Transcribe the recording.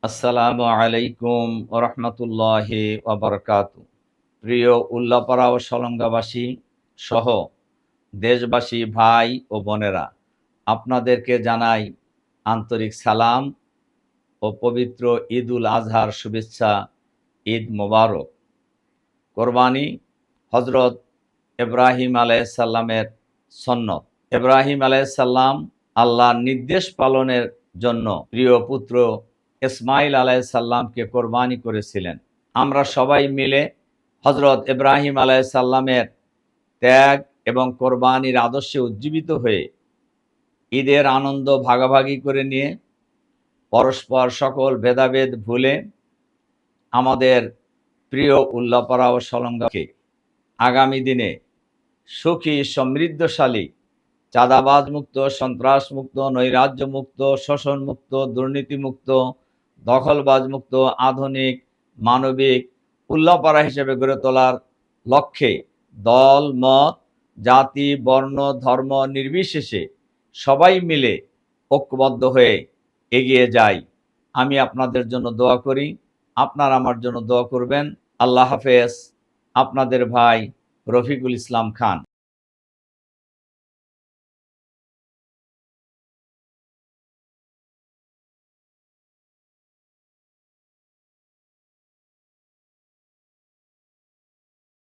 আসসালামু আলাইকুম রহমতুল্লাহি ওয়াবারাকাতু। প্রিয় উল্লাপাড়া ও সলঙ্গাবাসী সহ দেশবাসী ভাই ও বোনেরা, আপনাদেরকে জানাই আন্তরিক সালাম ও পবিত্র ঈদ উল আজহার শুভেচ্ছা। ঈদ মোবারক। কোরবানি হজরত ইব্রাহিম আলাইহিসসালামের সন্নত। ইব্রাহিম আলাইহিসসালাম আল্লাহর নির্দেশ পালনের জন্য প্রিয় পুত্র ইসমাইল আলাইহিসসালামকে কোরবানি করেছিলেন। আমরা সবাই মিলে হজরত ইব্রাহিম আলাইহিসসালামের ত্যাগ এবং কোরবানির আদর্শে উজ্জীবিত হয়ে ঈদের আনন্দ ভাগাভাগি করে নিয়ে পরস্পর সকল ভেদাভেদ ভুলে আমাদের প্রিয় উল্লাপাড়া ও সলঙ্গাকে আগামী দিনে সুখী, সমৃদ্ধশালী, চাঁদাবাজ মুক্ত, সন্ত্রাস মুক্ত, নৈরাজ্য মুক্ত, শোষণ মুক্ত, দুর্নীতি মুক্ত, দখলবাজ মুক্ত, আধুনিক, মানবিক উল্লাপাড়া হিসেবে গড়ে তোলার লক্ষ্যে দল, মত, জাতি, বর্ণ, ধর্ম নির্বিশেষে সবাই মিলে ঐক্যবদ্ধ হয়ে এগিয়ে যাই। আমি আপনাদের জন্য দোয়া করি, আপনারা আমার জন্য দোয়া করবেন। আল্লাহ হাফেজ। আপনাদের ভাই রফিকুল ইসলাম খান।